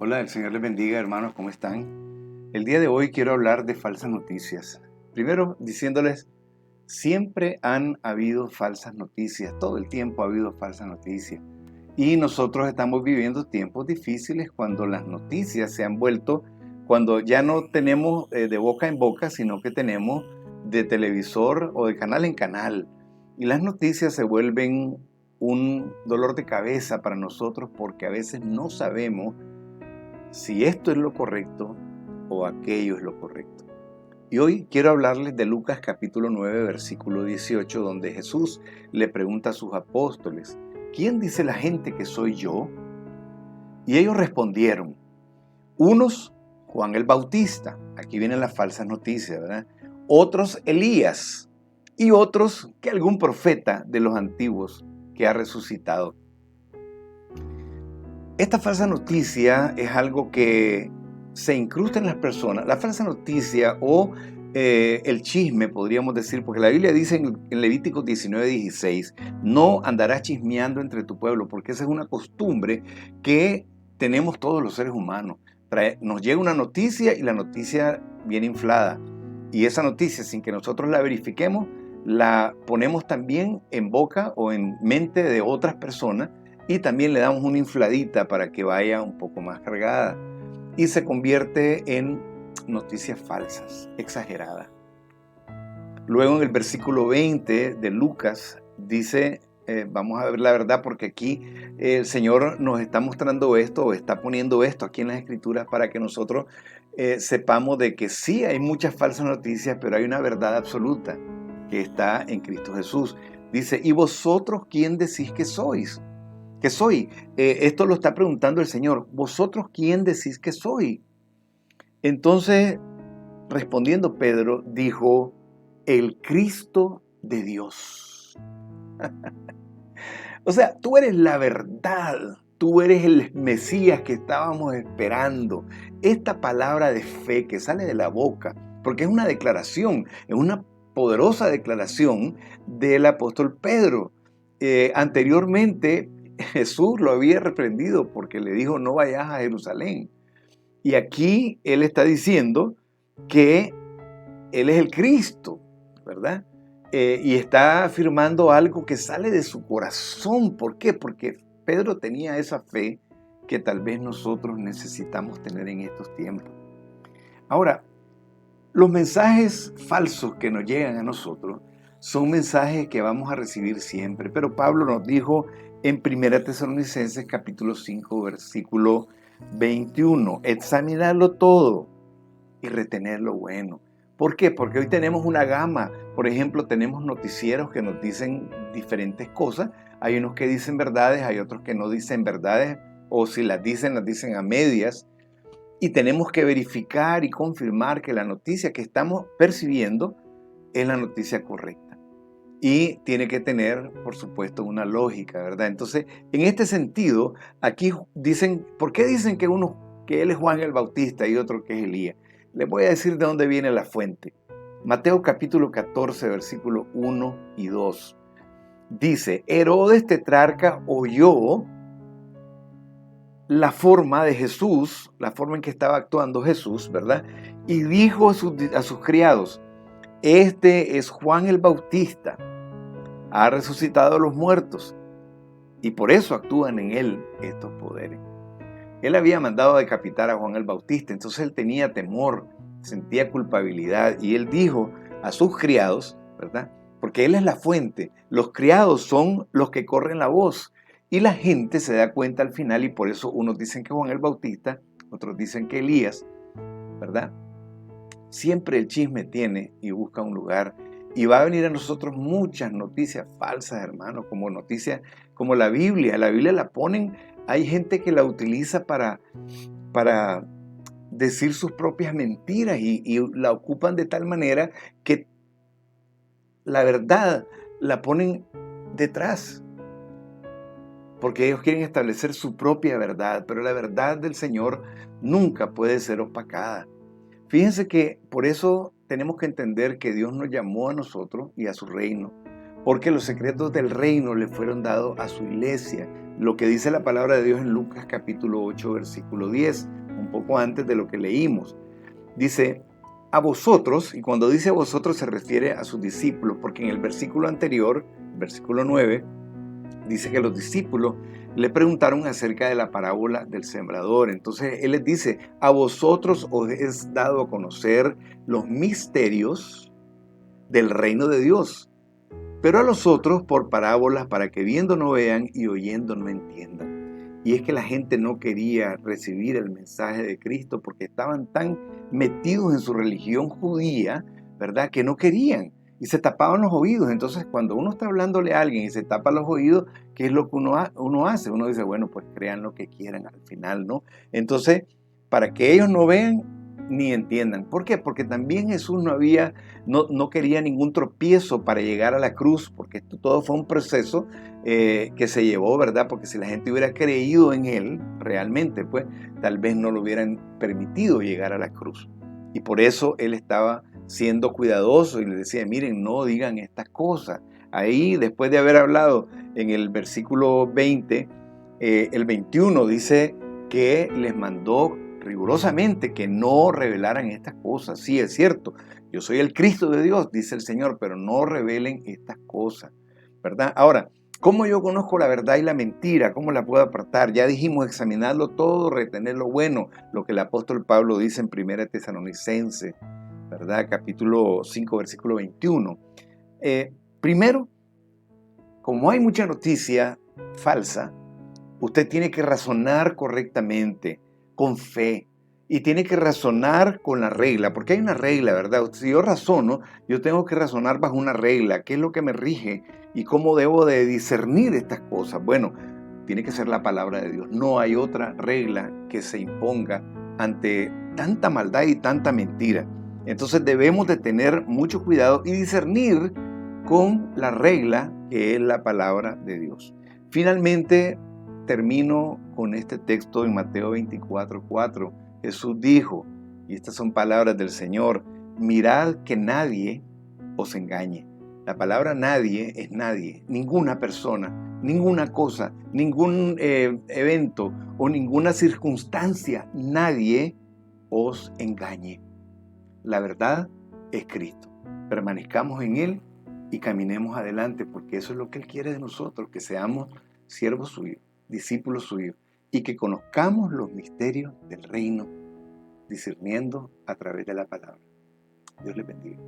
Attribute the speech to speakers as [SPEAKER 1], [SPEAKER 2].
[SPEAKER 1] Hola, el Señor les bendiga, hermanos, ¿cómo están? El día de hoy quiero hablar de falsas noticias. Primero, diciéndoles, siempre han habido falsas noticias, todo el tiempo ha habido falsas noticias. Y nosotros estamos viviendo tiempos difíciles cuando las noticias se han vuelto, cuando ya no tenemos de boca en boca, sino que tenemos de televisor o de canal en canal. Y las noticias se vuelven un dolor de cabeza para nosotros porque a veces no sabemos si esto es lo correcto o aquello es lo correcto. Y hoy quiero hablarles de Lucas capítulo 9, versículo 18, donde Jesús le pregunta a sus apóstoles, ¿quién dice la gente que soy yo? Y ellos respondieron, unos Juan el Bautista, aquí vienen las falsas noticias, ¿verdad? Otros Elías y otros que algún profeta de los antiguos que ha resucitado. Esta falsa noticia es algo que se incrusta en las personas. La falsa noticia o el chisme, podríamos decir, porque la Biblia dice en Levítico 19:16, no andarás chismeando entre tu pueblo, porque esa es una costumbre que tenemos todos los seres humanos. Nos llega una noticia y la noticia viene inflada. Y esa noticia, sin que nosotros la verifiquemos, la ponemos también en boca o en mente de otras personas y también le damos una infladita para que vaya un poco más cargada y se convierte en noticias falsas, exageradas. Luego en el versículo 20 de Lucas dice, vamos a ver la verdad porque aquí el Señor nos está mostrando esto o está poniendo esto aquí en las Escrituras para que nosotros sepamos de que sí hay muchas falsas noticias, pero hay una verdad absoluta que está en Cristo Jesús. Dice, ¿y vosotros quién decís que sois? ¿Qué soy? Esto lo está preguntando el Señor. ¿Vosotros quién decís que soy? Entonces, respondiendo Pedro, dijo, el Cristo de Dios. O sea, tú eres la verdad. Tú eres el Mesías que estábamos esperando. Esta palabra de fe que sale de la boca, porque es una declaración, es una poderosa declaración del apóstol Pedro. Anteriormente, Jesús lo había reprendido porque le dijo, no vayas a Jerusalén. Y aquí él está diciendo que él es el Cristo, ¿verdad? Y está afirmando algo que sale de su corazón. ¿Por qué? Porque Pedro tenía esa fe que tal vez nosotros necesitamos tener en estos tiempos. Ahora, los mensajes falsos que nos llegan a nosotros son mensajes que vamos a recibir siempre, pero Pablo nos dijo en 1 Tesalonicenses capítulo 5, versículo 21, examinarlo todo y retener lo bueno. ¿Por qué? Porque hoy tenemos una gama. Por ejemplo, tenemos noticieros que nos dicen diferentes cosas. Hay unos que dicen verdades, hay otros que no dicen verdades, o si las dicen a medias. Y tenemos que verificar y confirmar que la noticia que estamos percibiendo es la noticia correcta. Y tiene que tener, por supuesto, una lógica, ¿verdad? Entonces, en este sentido, aquí dicen, ¿por qué dicen que él es Juan el Bautista y otro que es Elías? Les voy a decir de dónde viene la fuente. Mateo capítulo 14, versículos 1 y 2. Dice, Herodes tetrarca oyó la forma de Jesús, la forma en que estaba actuando Jesús, ¿verdad? Y dijo a sus criados, este es Juan el Bautista, ha resucitado a los muertos y por eso actúan en él estos poderes. Él había mandado a decapitar a Juan el Bautista, entonces él tenía temor, sentía culpabilidad y él dijo a sus criados, ¿verdad? Porque él es la fuente, los criados son los que corren la voz y la gente se da cuenta al final y por eso unos dicen que Juan el Bautista, otros dicen que Elías, ¿verdad? Siempre el chisme tiene y busca un lugar y va a venir a nosotros muchas noticias falsas, hermanos, como noticias como la Biblia la ponen, hay gente que la utiliza para decir sus propias mentiras y la ocupan de tal manera que la verdad la ponen detrás, porque ellos quieren establecer su propia verdad, pero la verdad del Señor nunca puede ser opacada. Fíjense que por eso tenemos que entender que Dios nos llamó a nosotros y a su reino, porque los secretos del reino le fueron dados a su iglesia, lo que dice la palabra de Dios en Lucas capítulo 8, versículo 10, un poco antes de lo que leímos. Dice, a vosotros, y cuando dice a vosotros se refiere a sus discípulos, porque en el versículo anterior, versículo 9, dice que los discípulos le preguntaron acerca de la parábola del sembrador. Entonces él les dice, a vosotros os es dado a conocer los misterios del reino de Dios, pero a los otros por parábolas, para que viendo no vean y oyendo no entiendan. Y es que la gente no quería recibir el mensaje de Cristo porque estaban tan metidos en su religión judía, ¿verdad?, que no querían y se tapaban los oídos. Entonces, cuando uno está hablándole a alguien y se tapa los oídos, ¿qué es lo que uno hace? Uno dice, bueno, pues crean lo que quieran al final, ¿no? Entonces, para que ellos no vean ni entiendan. ¿Por qué? Porque también Jesús no quería ningún tropiezo para llegar a la cruz, porque esto todo fue un proceso que se llevó, ¿verdad? Porque si la gente hubiera creído en Él realmente, pues tal vez no lo hubieran permitido llegar a la cruz. Y por eso Él estaba siendo cuidadoso y les decía, miren, no digan estas cosas. Ahí, después de haber hablado en el versículo 20, el 21 dice que les mandó rigurosamente que no revelaran estas cosas. Sí, es cierto, yo soy el Cristo de Dios, dice el Señor, pero no revelen estas cosas, ¿verdad? Ahora, ¿cómo yo conozco la verdad y la mentira? ¿Cómo la puedo apartar? Ya dijimos, examinarlo todo, retener lo bueno, lo que el apóstol Pablo dice en 1 Tesalonicenses, ¿verdad? Capítulo 5, versículo 21. Primero, como hay mucha noticia falsa, usted tiene que razonar correctamente, con fe, y tiene que razonar con la regla, porque hay una regla, ¿verdad? Si yo razono, yo tengo que razonar bajo una regla, qué es lo que me rige y cómo debo de discernir estas cosas. Bueno, tiene que ser la palabra de Dios. No hay otra regla que se imponga ante tanta maldad y tanta mentira. Entonces debemos de tener mucho cuidado y discernir con la regla que es la palabra de Dios. Finalmente, termino con este texto en Mateo 24:4. Jesús dijo, y estas son palabras del Señor, mirad que nadie os engañe. La palabra nadie es nadie, ninguna persona, ninguna cosa, ningún evento o ninguna circunstancia, nadie os engañe. La verdad es Cristo. Permanezcamos en Él y caminemos adelante, porque eso es lo que Él quiere de nosotros, que seamos siervos suyos, discípulos suyos, y que conozcamos los misterios del reino, discerniendo a través de la palabra. Dios les bendiga.